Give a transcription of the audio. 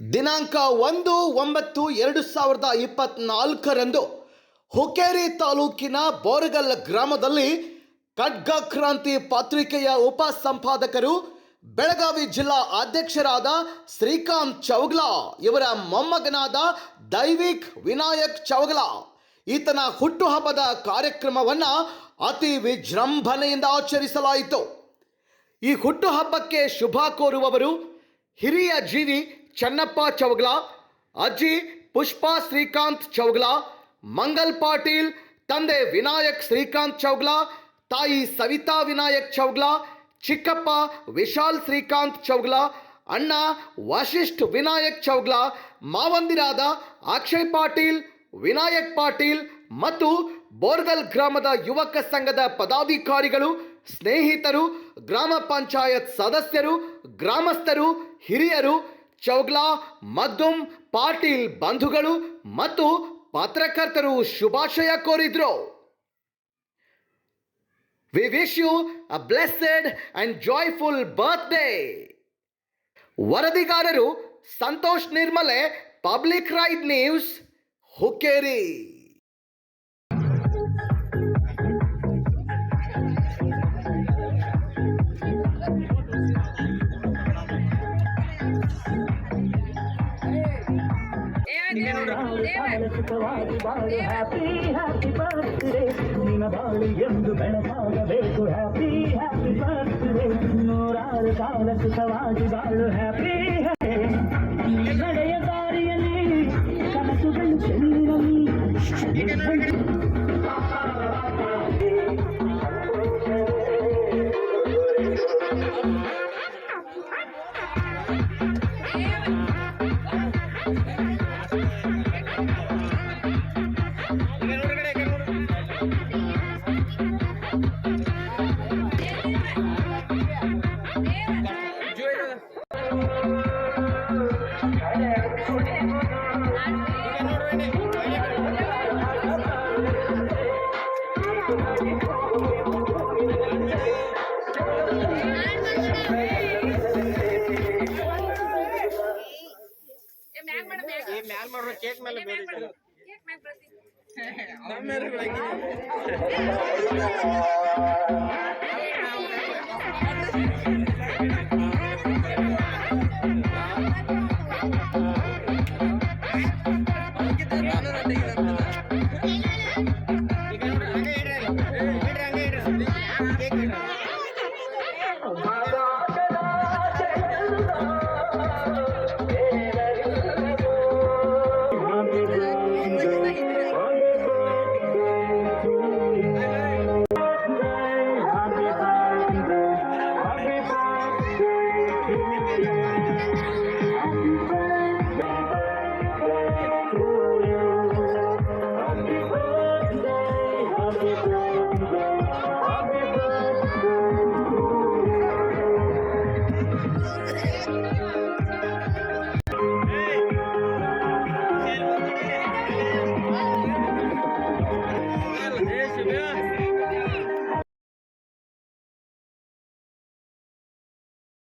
ದಿನಾಂಕ 1/9/2024 ಹುಕ್ಕೇರಿ ತಾಲೂಕಿನ ಬೋರಗಲ್ ಗ್ರಾಮದಲ್ಲಿ ಖಡ್ಗ ಕ್ರಾಂತಿ ಪತ್ರಿಕೆಯ ಉಪ ಸಂಪಾದಕರು ಬೆಳಗಾವಿ ಜಿಲ್ಲಾ ಅಧ್ಯಕ್ಷರಾದ ಶ್ರೀಕಾಂತ್ ಚೌಗಲ ಇವರ ಮೊಮ್ಮಗನಾದ ದೈವಿಕ್ ವಿನಾಯಕ್ ಚೌಗಲ ಈತನ ಹುಟ್ಟುಹಬ್ಬದ ಕಾರ್ಯಕ್ರಮವನ್ನು ಅತಿ ವಿಜೃಂಭಣೆಯಿಂದ ಆಚರಿಸಲಾಯಿತು. ಈ ಹುಟ್ಟುಹಬ್ಬಕ್ಕೆ ಶುಭ ಕೋರುವವರು ಹಿರಿಯ ಜೀವಿ ಚನ್ನಪ್ಪ ಚೌಗಲ, ಅಜ್ಜಿ ಪುಷ್ಪಾ ಶ್ರೀಕಾಂತ್ ಚೌಗಲ, ಮಂಗಲ್ ಪಾಟೀಲ್, ತಂದೆ ವಿನಾಯಕ್ ಶ್ರೀಕಾಂತ್ ಚೌಗಲ, ತಾಯಿ ಸವಿತಾ ವಿನಾಯಕ್ ಚೌಗಲ, ಚಿಕ್ಕಪ್ಪ ವಿಶಾಲ್ ಶ್ರೀಕಾಂತ್ ಚೌಗಲ, ಅಣ್ಣ ವಶಿಷ್ಠ್ ವಿನಾಯಕ್ ಚೌಗಲ, ಮಾವಂದಿರಾದ ಅಕ್ಷಯ್ ಪಾಟೀಲ್, ವಿನಾಯಕ್ ಪಾಟೀಲ್ ಮತ್ತು ಬೋರ್ಗಲ್ ಗ್ರಾಮದ ಯುವಕ ಸಂಘದ ಪದಾಧಿಕಾರಿಗಳು, ಸ್ನೇಹಿತರು, ಗ್ರಾಮ ಪಂಚಾಯತ್ ಸದಸ್ಯರು, ಗ್ರಾಮಸ್ಥರು, ಹಿರಿಯರು, ಚೌಗಲ ಮಗ್ದುಂ ಪಾಟೀಲ್ ಬಂಧುಗಳು ಮತ್ತು ಪತ್ರಕರ್ತರು ಶುಭಾಶಯ ಕೋರಿದ್ರು. We wish you a blessed and joyful birthday. ವರದಿಗಾರರು Santosh Nirmale, public right news, Hukkeri. Happy happy birthday, ನಿನ್ನ ಬಾಳಿ ಎಂದು ಬೆಳಕಾಗಬೇಕು. ಹ್ಯಾಪಿ ಹ್ಯಾಪಿ ಬರ್ತ್ಡೇ, ನೂರಾರು ಕಾಲ ಸುಖವಾಗಿ ಬಾಳು. ಹ್ಯಾಪಿ ನಡೆಯ ದಾರಿಯಲ್ಲಿ ಕನಸುಗಳು ಚೆಲ್ಲಿರಲಿ. ಕೇಕ್ ಮೇಲೆ ಬೇರೆ